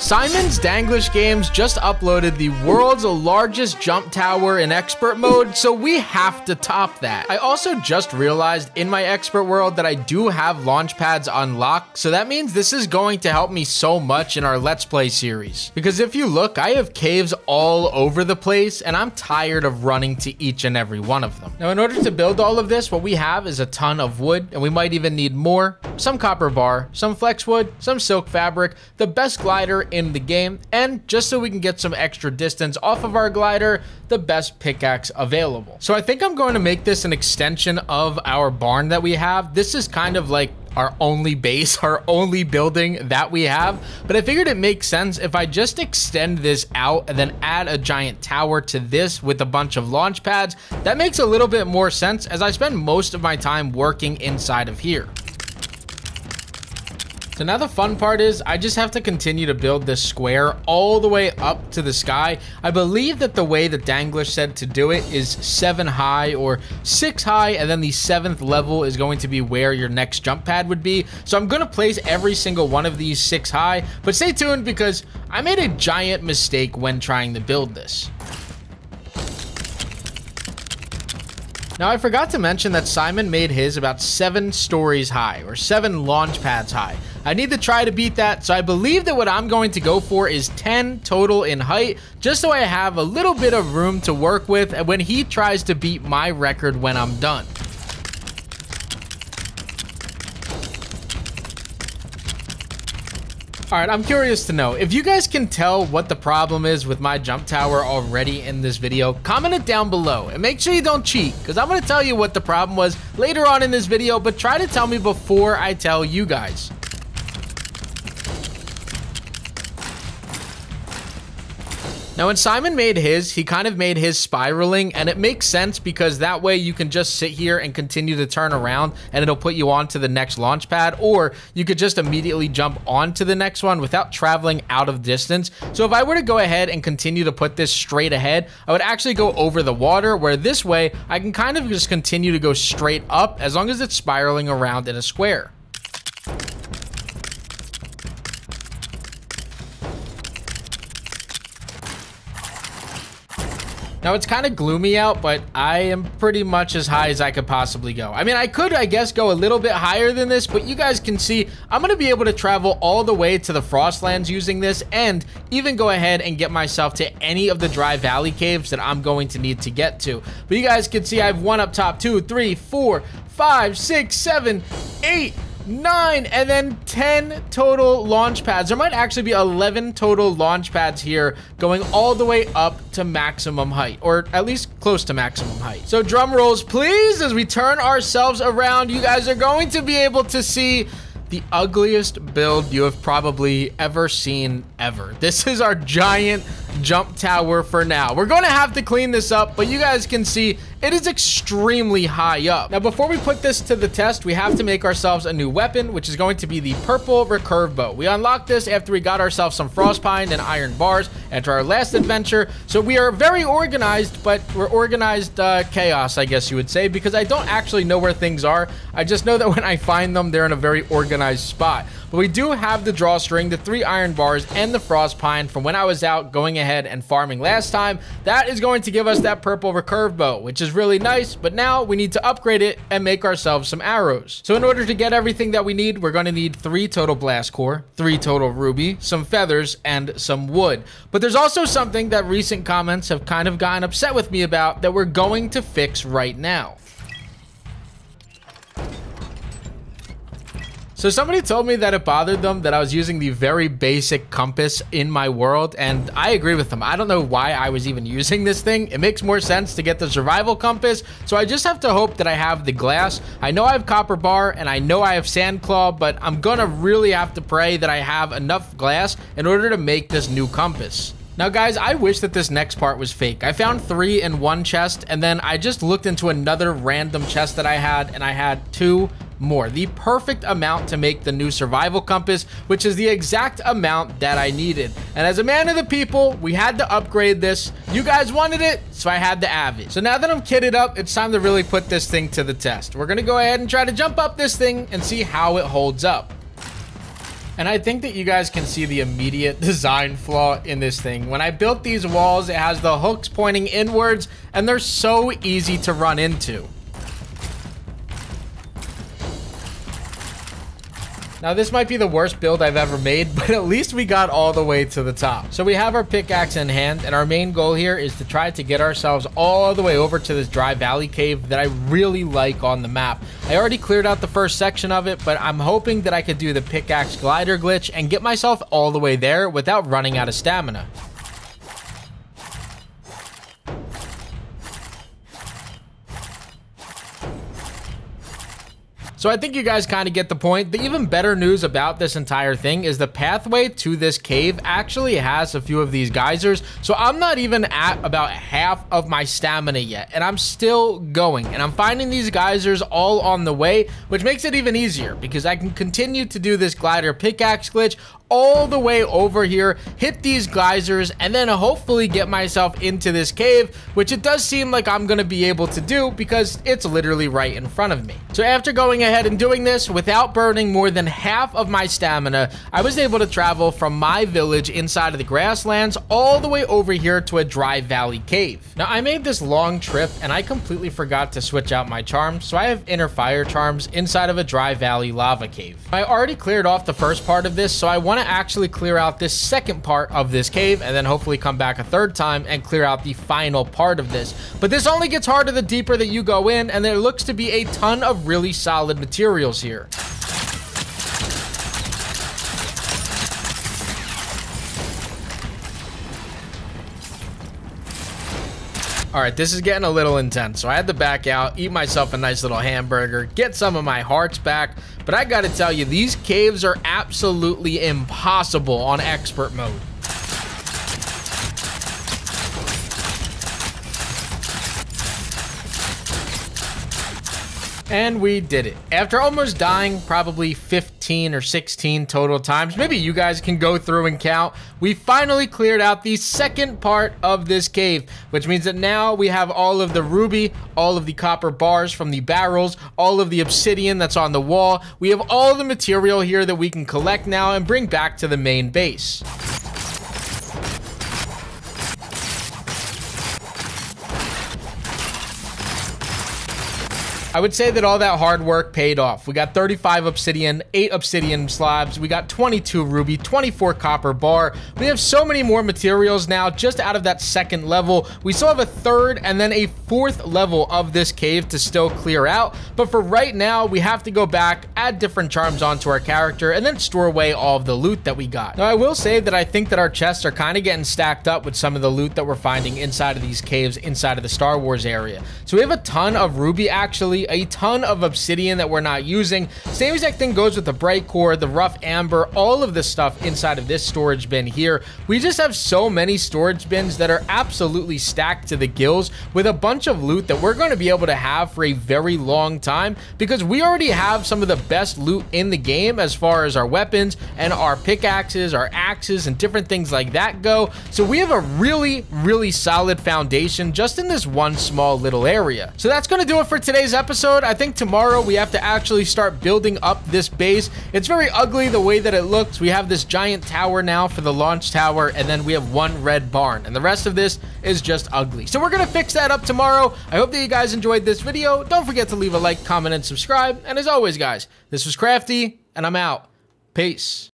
Simon's Danglish Games just uploaded the world's largest jump tower in expert mode, so we have to top that. I also just realized in my expert world that I do have launch pads unlocked, so that means this is going to help me so much in our Let's Play series. Because if you look, I have caves all over the place, and I'm tired of running to each and every one of them. Now, in order to build all of this, what we have is a ton of wood, and we might even need more. Some copper bar, some flex wood, some silk fabric, the best glider in the game, and just so we can get some extra distance off of our glider, the best pickaxe available. So I think I'm going to make this an extension of our barn that we have. This is kind of like our only base, our only building that we have, but I figured it makes sense if I just extend this out and then add a giant tower to this with a bunch of launch pads. That makes a little bit more sense as I spend most of my time working inside of here. So now the fun part is I just have to continue to build this square all the way up to the sky. I believe that the way that Danglish said to do it is 7 high or 6 high, and then the 7th level is going to be where your next jump pad would be. So I'm going to place every single one of these 6 high, but stay tuned because I made a giant mistake when trying to build this. Now, I forgot to mention that Simon made his about 7 stories high, or 7 launch pads high. I need to try to beat that, so I believe that what I'm going to go for is 10 total in height, just so I have a little bit of room to work with when he tries to beat my record when I'm done. All right, I'm curious to know, if you guys can tell what the problem is with my jump tower already in this video, comment it down below and make sure you don't cheat, because I'm going to tell you what the problem was later on in this video, but try to tell me before I tell you guys. Now, when Simon made his, he kind of made his spiraling, and it makes sense because that way you can just sit here and continue to turn around and it'll put you on to the next launch pad, or you could just immediately jump on to the next one without traveling out of distance. So if I were to go ahead and continue to put this straight ahead, I would actually go over the water, where this way I can kind of just continue to go straight up as long as it's spiraling around in a square. Now, it's kind of gloomy out, but I am pretty much as high as I could possibly go. I mean, I could, I guess, go a little bit higher than this, but you guys can see I'm going to be able to travel all the way to the Frostlands using this, and even go ahead and get myself to any of the Dry Valley caves that I'm going to need to get to. But you guys can see I have 1 up top, 2, 3, 4, 5, 6, 7, 8, 9, and then 10 total launch pads. There might actually be 11 total launch pads here going all the way up to maximum height, or at least close to maximum height. So drum rolls, please, as we turn ourselves around. You guys are going to be able to see the ugliest build you have probably ever seen ever. This is our giant jump tower for now. We're going to have to clean this up, but you guys can see it is extremely high up. Now, before we put this to the test, we have to make ourselves a new weapon, which is going to be the purple recurve bow. We unlocked this after we got ourselves some frostpine and iron bars after our last adventure. So we are very organized, but we're organized chaos, I guess you would say, because I don't actually know where things are. I just know that when I find them, they're in a very organized spot. But we do have the drawstring, the 3 iron bars, and the frostpine from when I was out going ahead and farming last time. That is going to give us that purple recurve bow, which is really nice, but now we need to upgrade it and make ourselves some arrows. So in order to get everything that we need, we're going to need 3 total blast core, 3 total ruby, some feathers, and some wood. But there's also something that recent comments have kind of gotten upset with me about that we're going to fix right now. So somebody told me that it bothered them that I was using the very basic compass in my world, and I agree with them. I don't know why I was even using this thing. It makes more sense to get the survival compass, so I just have to hope that I have the glass. I know I have copper bar, and I know I have sand claw, but I'm gonna really have to pray that I have enough glass in order to make this new compass. Now, guys, I wish that this next part was fake. I found 3 in one chest, and then I just looked into another random chest that I had, and I had 2 more. The perfect amount to make the new survival compass, which is the exact amount that I needed. And as a man of the people, we had to upgrade this. You guys wanted it, so I had to have it. So now that I'm kitted up, it's time to really put this thing to the test. We're gonna go ahead and try to jump up this thing and see how it holds up. And I think that you guys can see the immediate design flaw in this thing. When I built these walls, it has the hooks pointing inwards, and they're so easy to run into. Now, this might be the worst build I've ever made, but at least we got all the way to the top. So we have our pickaxe in hand, and our main goal here is to try to get ourselves all the way over to this dry valley cave that I really like on the map. I already cleared out the first section of it, but I'm hoping that I could do the pickaxe glider glitch and get myself all the way there without running out of stamina. So I think you guys kind of get the point. The even better news about this entire thing is the pathway to this cave actually has a few of these geysers. So I'm not even at about half of my stamina yet, and I'm still going. And I'm finding these geysers all on the way, which makes it even easier because I can continue to do this glider pickaxe glitch all the way over here, hit these geysers, and then hopefully get myself into this cave, which it does seem like I'm going to be able to do because it's literally right in front of me. So after going ahead and doing this without burning more than half of my stamina, I was able to travel from my village inside of the grasslands all the way over here to a dry valley cave. Now, I made this long trip and I completely forgot to switch out my charms, so I have inner fire charms inside of a dry valley lava cave. I already cleared off the first part of this, so I want to actually clear out this second part of this cave and then hopefully come back a third time and clear out the final part of this. But this only gets harder the deeper that you go in, and there looks to be a ton of really solid materials here. All right, this is getting a little intense, so I had to back out, eat myself a nice little hamburger, get some of my hearts back, but I gotta tell you, these caves are absolutely impossible on expert mode. And we did it. After almost dying probably 15 or 16 total times, maybe you guys can go through and count, we finally cleared out the second part of this cave, which means that now we have all of the ruby, all of the copper bars from the barrels, all of the obsidian that's on the wall. We have all the material here that we can collect now and bring back to the main base. I would say that all that hard work paid off. We got 35 obsidian, 8 obsidian slabs, we got 22 ruby, 24 copper bar. We have so many more materials now just out of that second level. We still have a third and then a fourth level of this cave to still clear out. But for right now, we have to go back, add different charms onto our character, and then store away all of the loot that we got. Now, I will say that I think that our chests are kind of getting stacked up with some of the loot that we're finding inside of these caves, inside of the Star Wars area. So we have a ton of ruby, actually, a ton of obsidian that we're not using. Same exact thing goes with the bright core, the rough amber, all of the stuff inside of this storage bin here. We just have so many storage bins that are absolutely stacked to the gills with a bunch of loot that we're going to be able to have for a very long time because we already have some of the best loot in the game as far as our weapons and our pickaxes, our axes, and different things like that go. So we have a really, really solid foundation just in this one small little area. So that's going to do it for today's episode. I think tomorrow we have to actually start building up this base. It's very ugly the way that it looks. We have this giant tower now for the launch tower, and then we have one red barn, and the rest of this is just ugly. So we're going to fix that up tomorrow. I hope that you guys enjoyed this video. Don't forget to leave a like, comment, and subscribe. And as always, guys, this was Crafty, and I'm out. Peace.